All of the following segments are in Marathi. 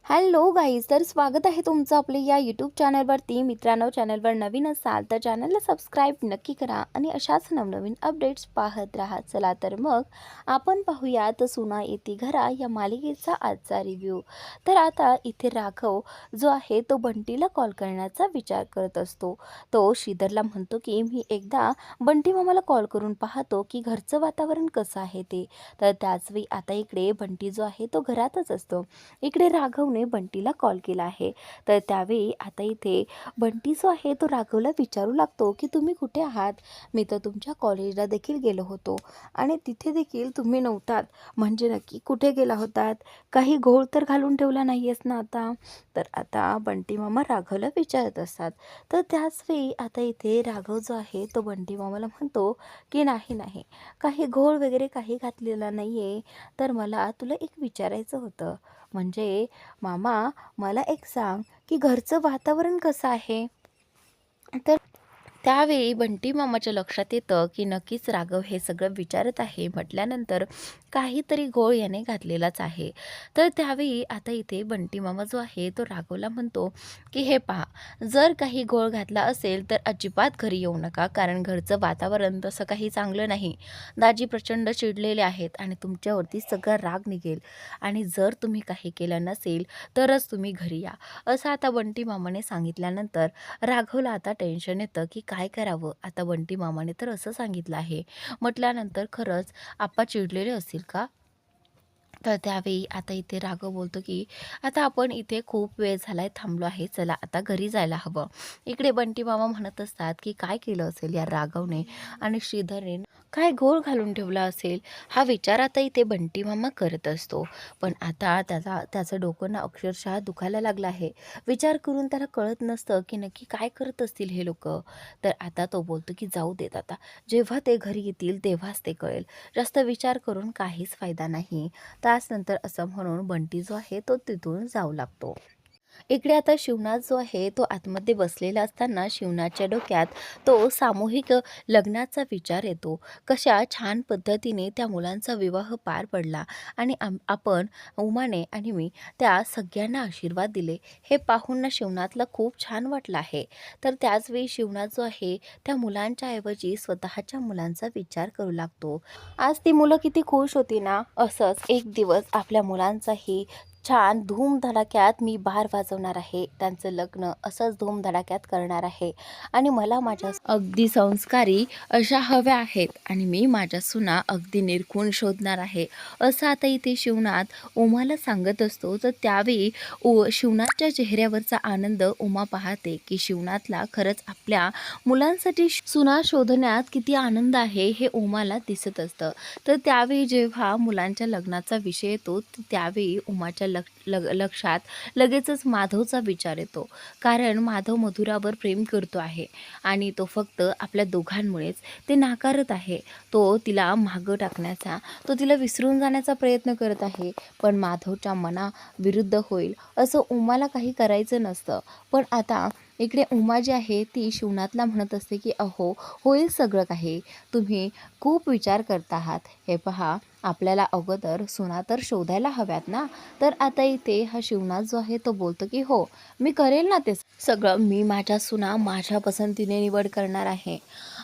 हॅलो गाईज, तर स्वागत आहे तुमचं आपले या यूट्यूब चॅनलवरती. मित्रांनो, चॅनलवर नवीन असाल तर चॅनलला सबस्क्राईब नक्की करा आणि अशाच नवनवीन अपडेट्स पाहत राहा. चला तर मग आपण पाहूयात सुना येती घरा या मालिकेचा आजचा रिव्ह्यू. तर आता इथे राघव जो आहे तो बंटीला कॉल करण्याचा विचार करत असतो. तो श्रीधरला म्हणतो की मी एकदा बंटी मामाला कॉल करून पाहतो की घरचं वातावरण कसं आहे ते. तर त्याचवेळी आता इकडे बंटी जो आहे तो घरातच असतो. इकडे राघवने बंटीला कॉल केला आहे. तर त्यावेळी आता इथे बंटी जो आहे तो राघवला विचारू लागतो की तुम्ही कुठे आहात? मी तर तुमच्या कॉलेजला देखील गेलो होतो आणि तिथे देखील तुम्ही नव्हतात. म्हणजे नक्की कुठे गेला होतात? काही घोळ तर घालून ठेवला नाही आहेस ना आता? तर आता बंटी मामा राघवला विचारत असतात. तर त्याच वेळी आता इथे राघव जो आहे तो बंटी मामाला म्हणतो की नाही नाही, काही घोळ वगैरे काही घातलेला नाही आहे. तर मला तुला एक विचारायचं होतं. म्हणजे मामा, मला एक सांग की घरचं वातावरण कसं आहे? तर त्यावेळी बंटी मामाच्या लक्षात येतं की नक्कीच राघव हे सगळं विचारत आहे म्हटल्यानंतर काहीतरी घोळ याने घातलेलाच आहे. तर त्यावेळी आता इथे बंटी मामा जो आहे तो राघवला म्हणतो की हे पहा, जर काही घोळ घातला असेल तर अजिबात घरी येऊ नका, कारण घरचं वातावरण तसं काही चांगलं नाही. दाजी प्रचंड चिडलेले आहेत आणि तुमच्यावरती सगळा राग निघेल, आणि जर तुम्ही काही केलं नसेल तरच तुम्ही घरी या, असं आता बंटी मामाने सांगितल्यानंतर राघवला आता टेन्शन येतं की काय करावं. आता बंटी मामाने तर असं सांगितलं आहे म्हटल्यानंतर खरंच आप्पा चिडलेले असतील का? तर त्यावेळी आता इथे राघव बोलतो की आता आपण इथे खूप वेळ झालाय थांबलो आहे, चला आता घरी जायला हवं. इकडे बंटी मामा म्हणत असतात की काय केलं असेल या राघवने आणि श्रीधरने, काय घोळ घालून ठेवला असेल, हा विचार आता इथे बंटी मामा करत असतो. पण आता त्याचं डोकं ना अक्षरशः दुखायला लागलं आहे. विचार करून त्याला कळत नसतं की नक्की काय करत असतील हे लोक. तर आता तो बोलतो की जाऊ देत, आता जेव्हा ते घरी येतील तेव्हाच ते कळेल, जास्त विचार करून काहीच फायदा नाही. त्याचनंतर असं म्हणून बंटी जो आहे तो तिथून जाऊ लागतो. इकडे आता शिवनाथ जो आहे तो आतमध्ये बसलेला असताना शिवनाथच्या डोक्यात तो सामूहिक लग्नाचा विचार येतो. कशा छान पद्धतीने त्या मुलांचा विवाह पार पडला आणि आपण उमाने आणि मी त्या सगळ्यांना आशीर्वाद दिले, हे पाहून ना शिवनाथला खूप छान वाटलं आहे. तर त्याचवेळी शिवनाथ जो आहे त्या मुलांच्या ऐवजी स्वतःच्या मुलांचा विचार करू लागतो. आज ती मुलं किती खुश होती ना. असंच एक दिवस आपल्या मुलांचाही छान धूमधडाक्यात मी बार वाजवणार आहे, त्यांचं लग्न असंच धूमधडाक्यात करणार आहे आणि मला माझ्या अगदी संस्कारी अशा हव्या आहेत आणि मी माझ्या सुना अगदी निरखून शोधणार आहे, असं आता इथे शिवनाथ उमाला सांगत असतो. तर त्यावेळी शिवनाथच्या चेहऱ्यावरचा आनंद उमा पाहते की शिवनाथला खरंच आपल्या मुलांसाठी सुना शोधण्यात किती आनंद आहे हे उमाला दिसत असतं. तर त्यावेळी जेव्हा मुलांच्या लग्नाचा विषय येतो त्यावेळी उमाच्या लक्षात लगेचच माधवचा विचार येतो, कारण माधव मधुरावर प्रेम करतो आहे आणि तो फक्त आपल्या दोघांमुळेच ते नाकारत आहे. तो तिला मागं टाकण्याचा, तो तिला विसरून जाण्याचा प्रयत्न करत आहे, पण माधवच्या मनाविरुद्ध होईल असं उमाला काही करायचं नसतं. पण आता इकडे उमा जी आहे ती शिवनाथला म्हणत असते की अहो, होईल सगळं काही, तुम्ही खूप विचार करता आहात. हे पहा, आपल्याला अगोदर सुना तर शोधायला हव्यात ना. तर आता इथे हा शिवनाथ जो आहे तो बोलतो की हो, मी करेल ना ते सगळं, मी माझ्या सुना माझ्या पसंतीने निवड करणार आहे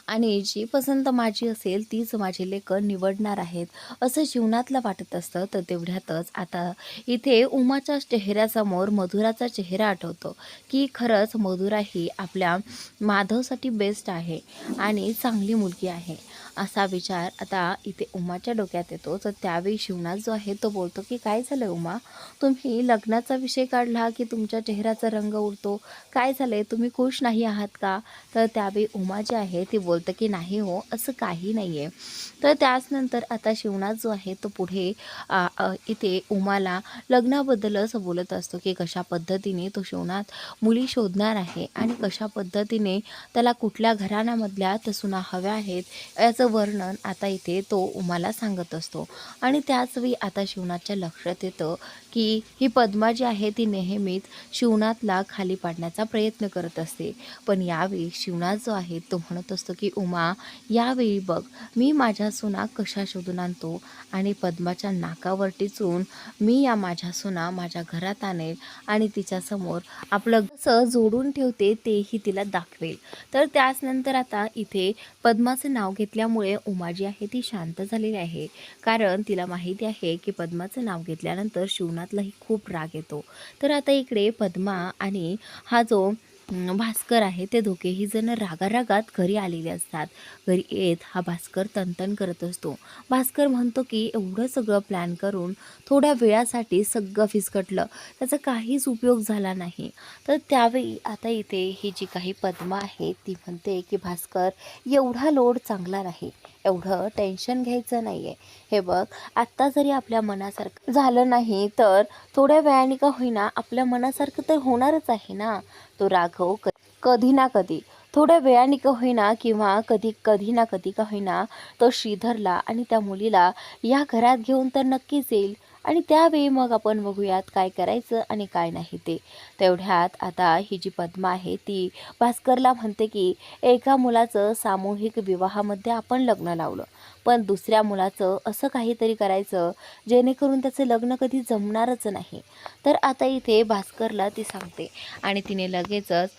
आणि जी पसंत माझी असेल तीच माझे लेकं निवडणार आहेत, असं शिवनाथला वाटत असतं. तर तेवढ्यातच आता इथे उमाच्या चेहऱ्यासमोर मधुराचा चेहरा आठवतो की खरंच मधुरा ही आपल्या माधवसाठी बेस्ट आहे आणि चांगली मुलगी आहे, असा विचार आता इथे उमाच्या डोक्यात येतो. तर त्यावेळी शिवनाथ जो आहे तो बोलतो की काय झालं उमा, तुम्ही लग्नाचा विषय काढला की तुमच्या चेहऱ्याचा रंग उडतो, काय झालंय, तुम्ही खुश नाही आहात का? तर त्यावेळी उमा जी आहे ती बोलतं की नाही हो, असं काही नाही आहे. तर त्याचनंतर आता शिवनाथ जो आहे तो पुढे इथे उमाला लग्नाबद्दलच बोलत असतो की कशा पद्धतीने तो शिवनाथ मुली शोधणार आहे आणि कशा पद्धतीने त्याला कुठल्या घराण्यामधल्या त्या सुना हव्या आहेत याचं वर्णन आता इथे तो उमाला सांगत असतो. आणि त्याचवेळी आता शिवनाथच्या लक्षात येतं की ही पद्मा जी आहे ती नेहमीच शिवनाथला खाली पाडण्याचा प्रयत्न करत असते. पण यावेळी शिवनाथ जो आहे तो म्हणत असतो की उमा, यावेळी बघ मी माझ्या सुना कशा शोधून आणतो आणि पद्माच्या नाकावर टिचून मी या माझ्या सुना माझ्या घरात आणेल आणि तिच्यासमोर आपलं कसं जोडून ठेवते तेही तिला दाखवेल. तर त्याच नंतर आता इथे पद्माचं नाव घेतल्यामुळे उमा जी आहे ती शांत झालेली आहे. कारण तिला माहिती आहे की पद्माचं नाव घेतल्यानंतर शिवनाथलाही खूप राग येतो. तर आता इकडे पद्मा आणि हा जो भास्कर आहे ते दोघेही जण रागारागात घरी आलेले असतात. घरी येत हा भास्कर तनतन करत असतो. भास्कर म्हणतो की एवढं सगळं प्लॅन करून थोड्या वेळासाठी सगळं फिसकटलं, त्याचा काहीच उपयोग झाला नाही. तर त्यावेळी आता इथे ही जी काही पद्मा आहे ती म्हणते की भास्कर, एवढा लोड चांगला नाही, एवढं टेन्शन घ्यायचं नाही आहे. हे बघ, आत्ता जरी आपल्या मनासारखं झालं नाही तर थोड्या वेळाने का होईना आपल्या मनासारखं तर होणारच आहे ना. तो राघव कधी ना कधी, थोड्या वेळाने का होईना किंवा कधी ना कधी का होईना, तो श्रीधरला आणि त्या मुलीला या घरात घेऊन तर नक्कीच येईल. आणि त्यावेळी मग आपण बघूयात काय करायचं आणि काय नाही ते. तेवढ्यात आता ही जी पद्मा आहे ती भास्करला म्हणते की एका मुलाचं सामूहिक विवाहामध्ये आपण लग्न लावलं, पण दुसऱ्या मुलाचं असं काहीतरी करायचं जेणेकरून त्याचं लग्न कधी जमणारच नाही. तर आता इथे भास्करला ती सांगते आणि तिने लगेचच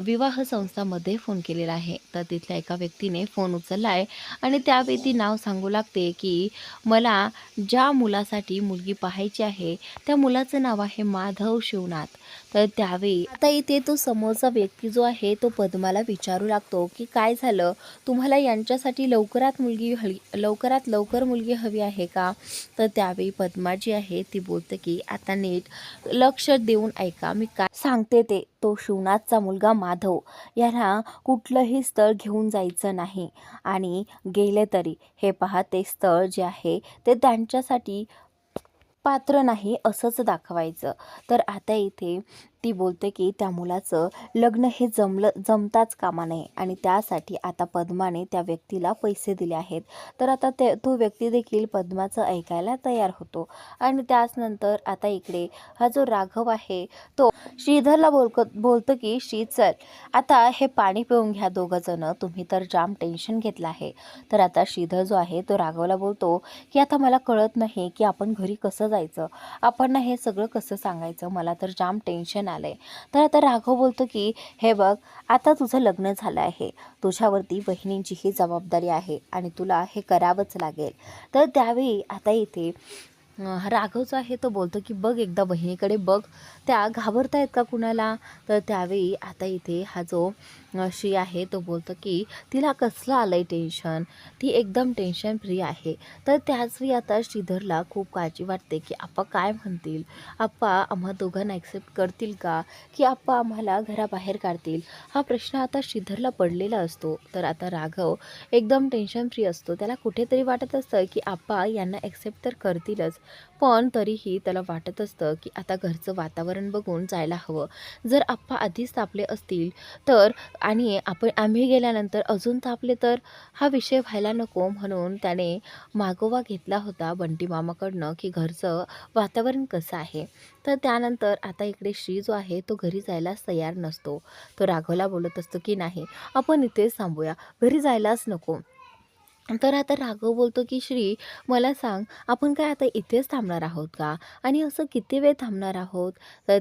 विवाह संस्थामध्ये फोन केलेला आहे. तर तिथल्या एका व्यक्तीने फोन उचलला आहे आणि त्यावेळी ती नाव सांगू लागते की मला ज्या मुलासाठी मुलगी पाहायची आहे त्या मुलाचं नाव आहे माधव शिवनाथ. तर त्यावेळी आता इथे तो समोरचा व्यक्ती जो आहे तो पद्माला विचारू लागतो की काय झालं, तुम्हाला यांच्यासाठी लवकरात लवकर मुलगी हवी आहे का. तर त्यावेळी पद्मा जी आहे ती बोलते की आता नीट लक्ष देऊन ऐका, मी काय सांगते ते. तो शिवनाथचा मुलगा माधव याला कुठलंही स्थळ घेऊन जायचं नाही आणि गेले तरी हे पहा ते स्थळ जे आहे ते त्यांच्यासाठी पात्र नाही असंच दाखवायचं. तर आता इथे ती बोलते की त्या मुलाचं लग्न हे जमताच कामा नये आणि त्यासाठी आता पद्माने त्या व्यक्तीला पैसे दिले आहेत. तर आता तो व्यक्ती देखील पद्माचं ऐकायला तयार होतो. आणि त्याच नंतर आता इकडे हा जो राघव आहे तो श्रीधरला बोलतो की श्री, चल आता हे पाणी पिऊन घ्या दोघंजणं, तुम्ही तर जाम टेन्शन घेतलं आहे. तर आता श्रीधर जो आहे तो राघवला बोलतो की आता मला कळत नाही की आपण घरी कसं जायचं, आपण ना हे सगळं कसं सांगायचं, मला तर जाम टेन्शन आलंय. तर आता राघव बोलतो की हे बघ, आता तुझं लग्न झालं आहे, तुझ्यावरती बहिणींचीही जबाबदारी आहे आणि तुला हे करावंच लागेल. तर त्यावेळी आता इथे राघव जो आहे तो बोलतो की बघ एकदा बहिणीकडे बघ, त्या घाबरतायत का कुणाला. तर त्यावेळी आता इथे हा जो श्री आहे तो बोलतो की तिला कसलं आलंय टेन्शन, ती एकदम टेन्शन फ्री आहे. तर त्याचवेळी आता श्रीधरला खूप काळजी वाटते की आप्पा काय म्हणतील, आप्पा आम्हा दोघांना ॲक्सेप्ट करतील का, की आप्पा आम्हाला घराबाहेर काढतील. हा प्रश्न आता श्रीधरला पडलेला असतो. तर आता राघव एकदम टेन्शन फ्री असतो. त्याला कुठेतरी वाटत असतं की आप्पा यांना ॲक्सेप्ट तर करतीलच, पण तरीही त्याला वाटत असतं की आता घरचं वातावरण बघून जायला हवं. जर आप्पा आधीच तापले असतील तर आणि आम्ही गेल्यानंतर अजून तापले तर हा विषय व्हायला नको, म्हणून त्याने मागोवा घेतला होता बंटी मामाकडनं की घरचं वातावरण कसं आहे. तर त्यानंतर आता इकडे श्री जो आहे तो घरी जायलाच तयार नसतो. तो राघवला बोलत असतो की नाही, आपण इथेच थांबूया, घरी जायलाच नको. तर आता राघव बोलतो की श्री, मला सांग, आपण काय आता इथेच थांबणार आहोत का, आणि असं किती वेळ थांबणार आहोत. तर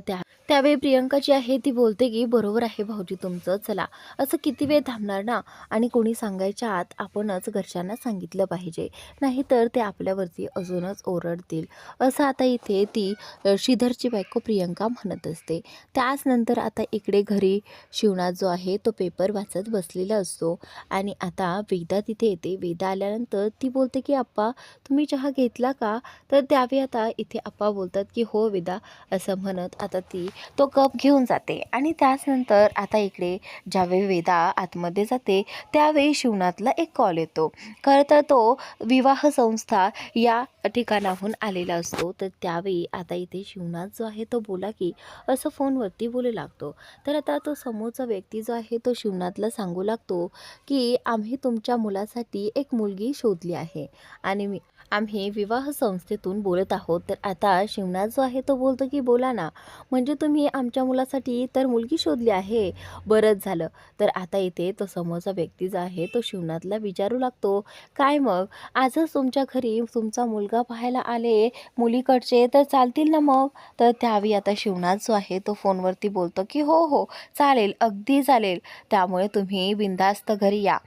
त्यावेळी प्रियंका जी आहे ती बोलते की बरोबर आहे भाऊजी तुमचं, चला असं किती वेळ थांबणार ना, आणि कोणी सांगायच्या आत आपणच घरच्यांना सांगितलं पाहिजे, नाहीतर ते आपल्यावरती अजूनच ओरडतील, असं आता इथे ती श्रीधरची बायको प्रियंका म्हणत असते. त्याच नंतर आता इकडे घरी शिवनाथ जो आहे तो पेपर वाचत बसलेला असतो आणि आता वेदा तिथे येते. वेदा आल्यानंतर ती बोलते की आप्पा तुम्ही चहा घेतला का. तर त्यावेळी आता इथे आप्पा बोलतात की हो वेदा, असं म्हणत आता ती तो कप घेऊन जाते. आणि त्याचनंतर आता इकडे ज्यावेळी वेदा आतमध्ये जाते त्यावेळी शिवनाथला एक कॉल येतो. खरं तर तो विवाह संस्था या ठिकाणाहून आलेला असतो. तर त्यावेळी आता इथे शिवनाथ जो आहे तो बोला की असं फोनवरती बोलू लागतो. तर आता तो समोरचा व्यक्ती जो आहे तो शिवनाथला सांगू लागतो की आम्ही तुमच्या मुलासाठी एक मुलगी शोधली आहे आम्ही विवाह संस्थेतून बोलत आहोत. तर आता शिवनाथ जो आहे तो बोलतो की बोला ना, म्हणजे तुम्ही आमच्या मुलासाठी तर मुलगी शोधली आहे, बरंच झालं. तर आता इथे तो समोरचा व्यक्ती जो आहे तो शिवनाथला विचारू लागतो, काय मग आजच तुमच्या घरी तुमचा मुलगा पाहायला आले मुलीकडचे, तर चालतील ना मग? तर त्यावेळी आता शिवनाथ जो आहे तो फोनवरती बोलतो की हो हो चालेल, अगदी चालेल, त्यामुळे तुम्ही बिनधास्त घरी या.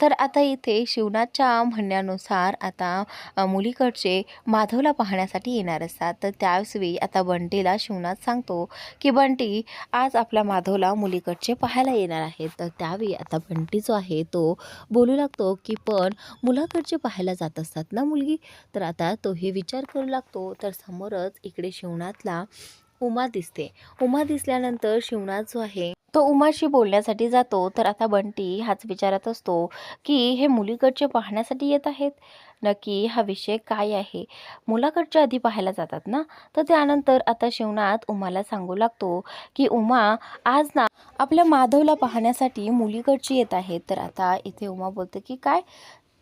तर आता इथे शिवनाथच्या म्हणण्यानुसार आता मुलीकडचे माधवला पाहण्यासाठी येणार असतात. तर त्याचवेळी आता बंटीला शिवनाथ सांगतो की बंटी, आज आपल्या माधवला मुलीकडचे पाहायला येणार आहेत. तर त्यावेळी आता बंटी जो आहे तो बोलू लागतो की पण मुलाकडचे पाहायला जात असतात ना मुलगी. तर आता तो हे विचार करू लागतो. तर समोरच इकडे शिवनाथला उमा दिसते. उमा दिसल्यानंतर शिवनाथ जो आहे तो उमाशी बोलण्यासाठी जातो. तर आता बंटी हाच विचारत असतो की हे मुलीकडचे पाहण्यासाठी येत आहेत, नक्की हा विषय काय आहे? मुलाकडचे आधी पाहायला जातात ना. तर त्यानंतर आता शिवनाथ उमाला सांगू लागतो की उमा, आज ना आपल्या माधवला पाहण्यासाठी मुलीकडची येत आहेत. तर आता इथे उमा बोलते की काय?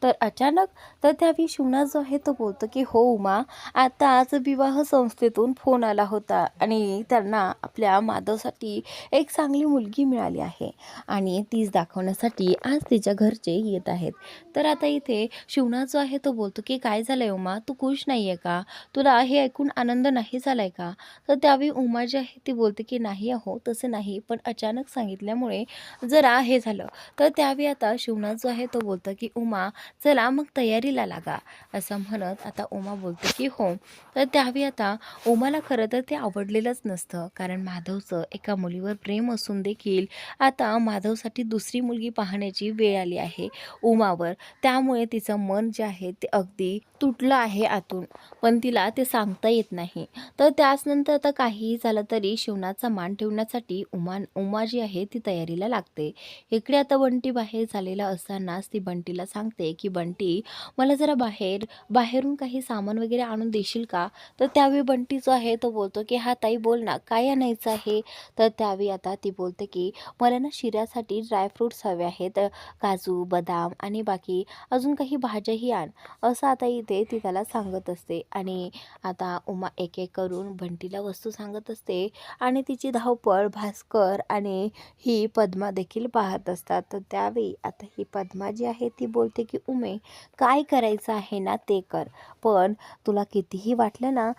तर अचानक, तर त्यावेळी शिवनाथ जो आहे तो बोलतो की हो उमा, आताच विवाह संस्थेतून फोन आला होता आणि त्यांना आपल्या माधवसाठी एक चांगली मुलगी मिळाली आहे आणि तीच दाखवण्यासाठी आज तिच्या घरचे येत आहेत. तर आता इथे शिवनाथ जो आहे तो बोलतो की काय झालंय उमा, तू खुश नाही आहे का? तुला हे ऐकून आनंद नाही झालाय का? तर त्यावेळी उमा जी आहे ती बोलते की नाही अहो, तसं नाही, पण अचानक सांगितल्यामुळे जरा हे झालं. तर त्यावेळी आता शिवनाथ जो आहे तो बोलतो की उमा, चला मग तयारीला लागा, असं म्हणत आता उमा बोलते की हो. तर त्यावेळी आता उमाला खरं तर ते आवडलेलंच नसतं, कारण माधवचं एका मुलीवर प्रेम असून देखील आता माधवसाठी दुसरी मुलगी पाहण्याची वेळ आली आहे उमावर. त्यामुळे तिचं मन जे आहे ते अगदी तुटलं आहे आतून, पण तिला ते सांगता येत नाही. तर त्याचनंतर आता काहीही झालं तरी शिवनाथचा मान ठेवण्यासाठी उमा जी आहे ती तयारीला लागते. इकडे आता बंटी बाहेर झालेला असतानाच ती बंटीला सांगते की बंटी, मला जरा बाहेरून काही सामान वगैरे आणून देशील का? तर त्यावेळी बंटी जो आहे तो बोलतो की हा ताई, बोल ना, काय आणायचं आहे? तर त्यावेळी आता ती बोलते की मला ना शिऱ्यासाठी ड्रायफ्रूट्स हवे आहेत, काजू बदाम आणि बाकी अजून काही भाज्याही आण, असं आता इथे ती त्याला सांगत असते. आणि आता उमा एक एक करून बंटीला वस्तू सांगत असते आणि तिची धावपळ भास्कर आणि ही पद्मा देखील पाहत असतात. तर त्यावेळी आता ही पद्मा जी आहे ती बोलते की उमे, काय करायचं आहे ना ते कर, पण तुला कितीही वाटलं ना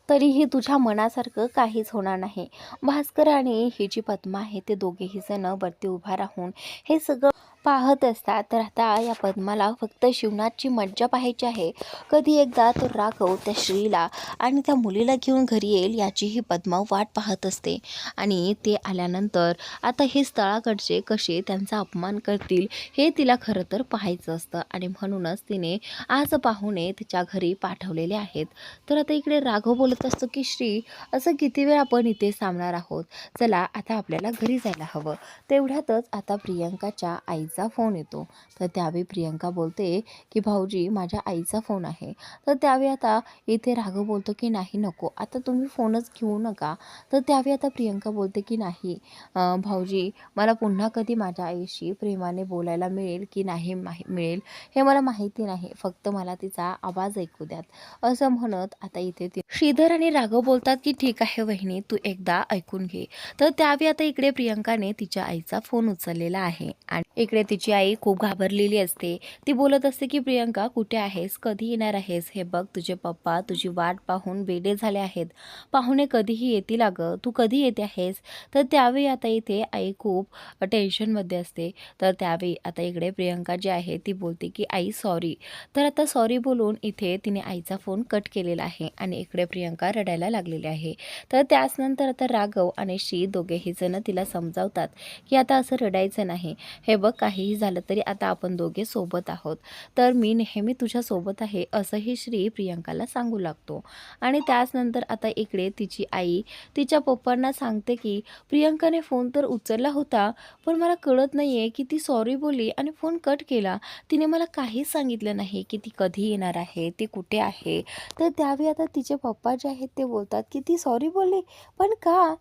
तरीही तुझ्या मनासारखं काहीच होणार नाही. भास्कर आणि ही जी पद्मा आहे ते दोघेही जण वरती उभा राहून हे सगळं पाहत असतात. तर आता या पद्माला फक्त शिवनाथची मज्जा पाहायची आहे. कधी एकदा तो राघव त्या श्रीला आणि त्या मुलीला घेऊन घरी येईल याची ही पद्मा वाट पाहत असते. आणि ते आल्यानंतर आता हे स्थळाकडचे कसे त्यांचा अपमान करतील हे तिला खरं तर पाहायचं असतं, आणि म्हणूनच तिने आज पाहुणे तिच्या घरी पाठवलेले आहेत. तर आता इकडे राघव बोलत असतो की श्री, असं किती वेळ आपण इथे थांबणार आहोत, चला आता आपल्याला घरी जायला हवं. तेवढ्यातच आता प्रियंकाच्या आईचा फोन येतो. तर त्यावेळी प्रियंका बोलते की भाऊजी, माझ्या आईचा फोन आहे. तर त्यावेळी आता इथे राघव बोलतो की नाही नको, आता तुम्ही फोनच घेऊ नका. तर त्यावेळी आता प्रियंका बोलते की नाही भाऊजी, मला पुन्हा कधी माझ्या आईशी प्रेमाने बोलायला मिळेल की नाही मिळेल हे मला माहिती नाही, फक्त मला तिचा आवाज ऐकू द्यात, असं म्हणत आता इथे श्रीधर आणि राघव बोलतात की ठीक आहे वहिनी, तू एकदा ऐकून घे. तर त्यावेळी आता इकडे प्रियंकाने तिच्या आईचा फोन उचललेला आहे आणि इकडे तिची आई खूप घाबरलेली असते. ती बोलत असते की प्रियंका, कुठे आहेस, कधी येणार आहेस? हे बघ, तुझे पप्पा तुझी वाट पाहून बेडे झाले आहेत, पाहुणे कधीही येतील अगं, तू कधी येते आहेस? तर त्यावेळी आता इथे आई खूप टेन्शनमध्ये असते. तर त्यावेळी आता इकडे प्रियंका जी आहे ती बोलते की आई सॉरी. तर आता सॉरी बोलून इथे तिने आईचा फोन कट केलेला आहे आणि इकडे प्रियंका रडायला लागलेली आहे. तर त्याचनंतर आता राघव आणि श्री दोघेही जण तिला समजावतात की आता असं रडायचं नाही, हे बघ, काहीही झालं तरी आता आपण दोघे सोबत आहोत, तर मी नेहमी तुझ्या सोबत आहे, असंही श्री प्रियंकाला सांगू लागतो. आणि त्याचनंतर आता इकडे तिची आई तिच्या पप्पांना सांगते की प्रियंकाने फोन तर उचलला होता, पण मला कळत नाही आहे की ती सॉरी बोलली आणि फोन कट केला. तिने मला काहीच सांगितलं नाही की ती कधी येणार आहे, ती कुठे आहे. तर त्यावेळी आता तिचे पप्पा जे आहेत ते बोलतात की ती सॉरी बोलली, पण का?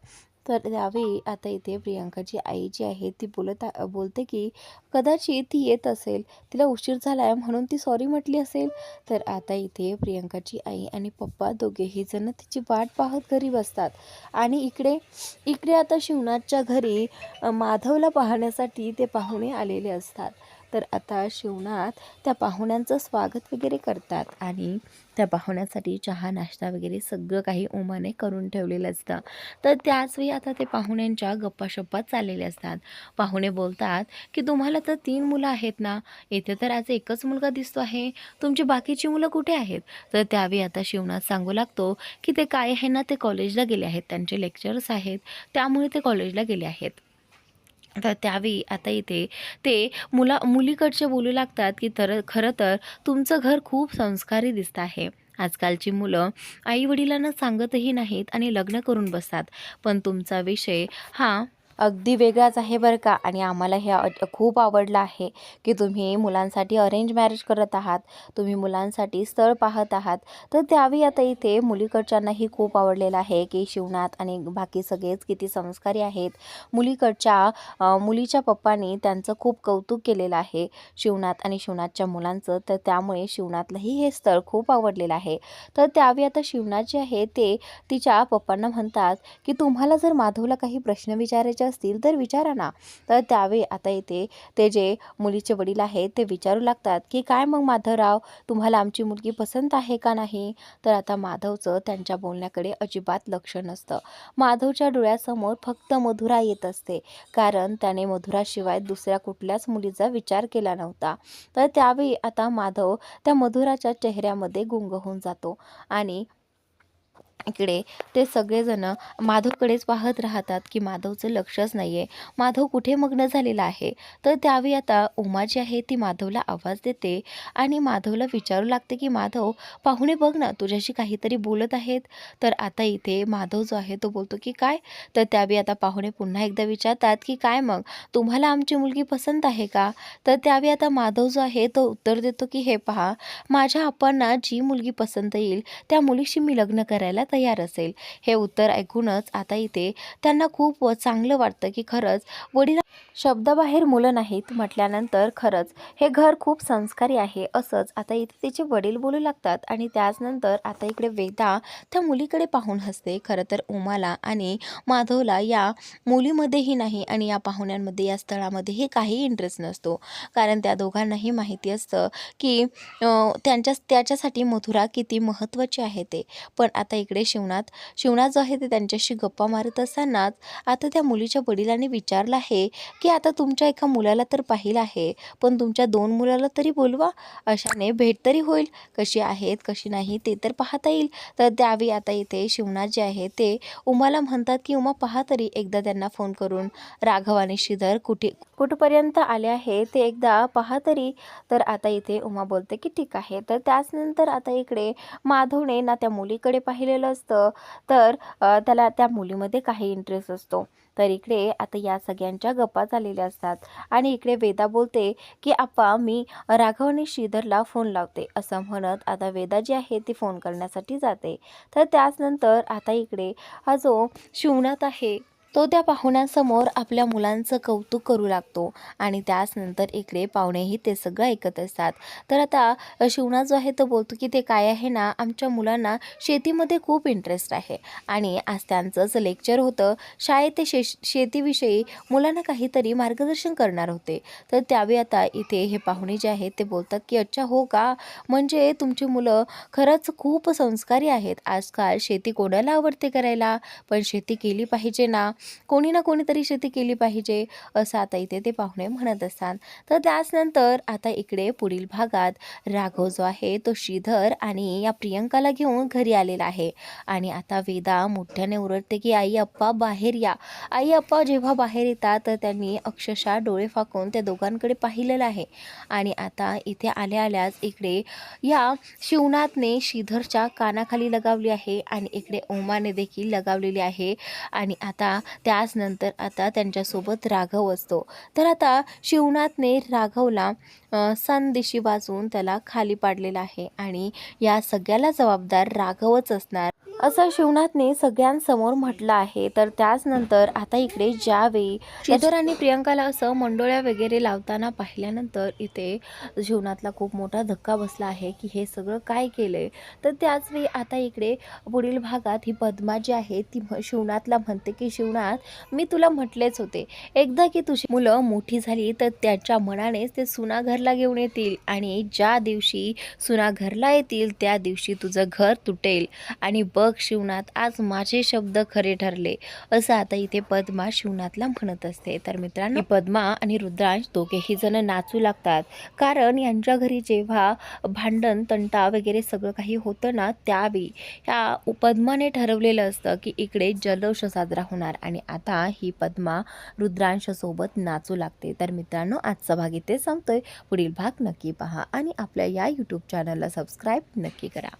तर त्यावेळी आता इथे प्रियंकाची आई जी आहे ती बोलते की कदाचित ती येत असेल, तिला उशीर झाला आहे म्हणून ती सॉरी म्हटली असेल. तर आता इथे प्रियंकाची आई आणि पप्पा दोघेही जण तिची वाट पाहत घरी बसतात. आणि इकडे इकडे आता शिवनाथच्या घरी माधवला पाहण्यासाठी ते पाहुणे आलेले असतात. तर आता शिवनाथ त्या पाहुण्यांचं स्वागत वगैरे करतात आणि त्या पाहुण्यासाठी चहा नाश्ता वगैरे सगळं काही उमाने करून ठेवलेलं असतं. तर त्याचवेळी आता ते पाहुण्यांच्या गप्पाशप्पा चाललेल्या असतात. पाहुणे बोलतात की तुम्हाला तर 3 मुलं आहेत ना, इथे तर आज एकच मुलगा दिसतो आहे, तुमची बाकीची मुलं कुठे आहेत? तर त्यावेळी आता शिवनाथ सांगू लागतो की ते काय आहे ना, ते कॉलेजला गेले आहेत, त्यांचे लेक्चर्स आहेत, त्यामुळे ते कॉलेजला गेले आहेत. तर त्यावेळी आता इथे ते मुलीकडचे बोलू लागतात की खरं तर तुमचं घर खूप संस्कारी दिसतं आहे. आजकालची मुलं आई-वडिलांना सांगतही नाहीत आणि लग्न करून बसतात. पण तुमचा विषय हा अगदी वेगळाच आहे बरं का. आणि आम्हाला हे खूप आवडलं आहे की तुम्ही मुलांसाठी अरेंज मॅरेज करत आहात, तुम्ही मुलांसाठी स्थळ पाहत आहात. तर त्यावेळी आता इथे मुलीकडच्यांनाही खूप आवडलेलं आहे की शिवनाथ आणि बाकी सगळेच किती संस्कारी आहेत. मुलीच्या पप्पांनी त्यांचं खूप कौतुक केलेलं आहे, शिवनाथ आणि शिवनाथच्या मुलांचं. तर त्यामुळे शिवनाथलाही हे स्थळ खूप आवडलेलं आहे. तर त्यावेळी आता शिवनाथ जे आहे ते तिच्या पप्पांना म्हणतात की तुम्हाला जर माधवला काही प्रश्न विचारायचे असतील तर विचारा ना. तर त्यावेळी आता इथे ते जे मुलीचे वडील आहेत ते विचारू लागतात की काय मग माधवराव, तुम्हाला आमची मुलगी पसंत आहे का नाही? तर आता माधवचं त्यांच्या बोलण्याकडे अजिबात लक्ष नसतं. माधवच्या डोळ्यासमोर फक्त मधुरा येत असते, कारण त्याने मधुराशिवाय दुसऱ्या कुठल्याच मुलीचा विचार केला नव्हता. तर त्यावेळी आता माधव त्या मधुराच्या चेहऱ्यामध्ये गुंग होऊन जातो आणि इकडे ते सगळेजण माधवकडेच पाहत राहतात की माधवचं लक्षच नाही आहे, माधव कुठे मग्न झालेला आहे. तर त्यावेळी आता उमा जी आहे ती माधवला आवाज देते आणि माधवला विचारू लागते की माधव, पाहुणे बघ ना तुझ्याशी काहीतरी बोलत आहेत. तर आता इथे माधव जो आहे तो बोलतो की काय? तर त्यावेळी आता पाहुणे पुन्हा एकदा विचारतात की काय मग, तुम्हाला आमची मुलगी पसंत आहे का? तर त्यावेळी आता माधव जो आहे तो उत्तर देतो की हे पहा, माझ्या आप्पांना जी मुलगी पसंत येईल त्या मुलीशी मी लग्न करायला तयार असेल. हे उत्तर ऐकूनच आता इथे त्यांना खूप चांगलं वाटतं की खरंच वडील शब्दाबाहेर मुलं नाहीत म्हटल्यानंतर खरंच हे घर खूप संस्कारी आहे. असंच आता इथे तिचे वडील बोलू लागतात. आणि त्याचनंतर आता इकडे वेदा त्या मुलीकडे पाहून हसते. खरं तर उमाला आणि माधवला या मुलीमध्येही नाही आणि या पाहुण्यांमध्ये, या स्थळामध्येही काही इंटरेस्ट नसतो, कारण त्या दोघांनाही माहिती असतं की त्याच्यासाठी मथुरा किती महत्त्वाची आहे ते. पण आता इकडे शिवनाथ जो आहे ते त्यांच्याशी गप्पा मारत असतानाच आता त्या मुलीच्या वडिलांनी विचारलं आहे की आता तुमच्या एका मुलाला तर पाहिलं आहे, पण तुमच्या 2 मुलाला तरी बोलवा, अशाने भेट तरी होईल, कशी आहेत कशी नाही ते तर पाहता येईल. तर त्यावेळी आता इथे शिवनाथ जे आहे ते उमाला म्हणतात की उमा पहा तरी एकदा त्यांना फोन करून, राघव आणि श्रीधर कुठपर्यंत आले आहे ते एकदा पहा तरी. तर आता इथे उमा बोलते की ठीक आहे. तर त्याचनंतर आता इकडे माधवने ना त्या मुलीकडे पाहिलेलं असतं, तर त्याला त्या मुलीमध्ये काही इंटरेस्ट असतो. तर इकडे आता या सगळ्यांच्या गप्पा झालेल्या असतात आणि इकडे वेदा बोलते की आप्पा मी राघव आणि श्रीधरला फोन लावते, असं म्हणत आता वेदा जी आहे ती फोन करण्यासाठी जाते. तर त्याचनंतर आता इकडे हा जो शिवनाथ आहे तो त्या पाहुण्यांसमोर आपल्या मुलांचं कौतुक करू लागतो आणि त्याचनंतर इकडे पाहुणेही ते सगळं ऐकत असतात. तर आता शिवनाथ जो आहे तो बोलतो की ते काय आहे ना, आमच्या मुलांना शेतीमध्ये खूप इंटरेस्ट आहे आणि आज त्यांचंच लेक्चर होतं शाळेत, ते शेतीविषयी मुलांना काहीतरी मार्गदर्शन करणार होते. तर त्यावेळी आता इथे हे पाहुणे जे आहेत ते बोलतात की अच्छा हो का, म्हणजे तुमची मुलं खरंच खूप संस्कारी आहेत. आजकाल शेती कोणाला आवडते करायला, पण शेती केली पाहिजे ना, कोणी ना कोणीतरी शेती केली पाहिजे, असं आता इथे ते पाहुणे म्हणत असतात. तर त्याचनंतर आता इकडे पुढील भागात राघव जो आहे तो श्रीधर आणि या प्रियंकाला घेऊन घरी आलेला आहे आणि आता वेदा मोठ्याने ओरडते की आई अप्पा बाहेर या. आई अप्पा जेव्हा बाहेर येतात तर त्यांनी अक्षरशः डोळे फाकून त्या दोघांकडे पाहिलेलं आहे. आणि आता इथे आल्याच इकडे या शिवनाथने श्रीधरच्या कानाखाली लगावली आहे आणि इकडे उमाने देखील लगावलेली आहे. आणि आता त्याचनंतर आता त्यांच्यासोबत राघव असतो. तर आता शिवनाथने राघवला संदिशी वाजवून त्याला खाली पाडलेला आहे आणि या सगळ्याला जबाबदार राघवच असणार. असं शिवनाथने सगळ्यांसमोर म्हटलं आहे. तर त्याचनंतर आता इकडे ज्यावेळी श्रीधर आणि प्रियंकाला असं मंडोळ्या वगैरे लावताना पाहिल्यानंतर इथे शिवनाथला खूप मोठा धक्का बसला आहे की हे सगळं काय केलंय. तर त्याचवेळी आता इकडे पुढील भागात ही पद्मा जी आहे ती शिवनाथला म्हणते की शिवनाथ, मी तुला म्हटलेच होते, एकदा की तुझी मुलं मोठी झाली तर त्याच्या मनानेच ते सुना घरला घेऊन येतील आणि ज्या दिवशी सुना घरला येतील त्या दिवशी तुझं घर तुटेल. आणि बघ शिवनाथ, आज माझे शब्द खरे ठरले, असं आता इथे पद्मा शिवनाथला म्हणत असते. तर मित्रांनो, पद्मा आणि रुद्रांश दोघेही जण नाचू लागतात, कारण यांच्या घरी जेव्हा भांडण तंटा वगैरे सगळं काही होतं ना, त्यावेळी ह्या पद्माने ठरवलेलं असतं की इकडे जल्लोष साजरा होणार आणि आता ही पद्मा रुद्रांश सोबत नाचू लागते. तर मित्रांनो, आजचा भाग इथे संपतोय. पुढील भाग नक्की पहा आणि आपल्या या यूट्यूब चॅनलला सबस्क्राईब नक्की करा.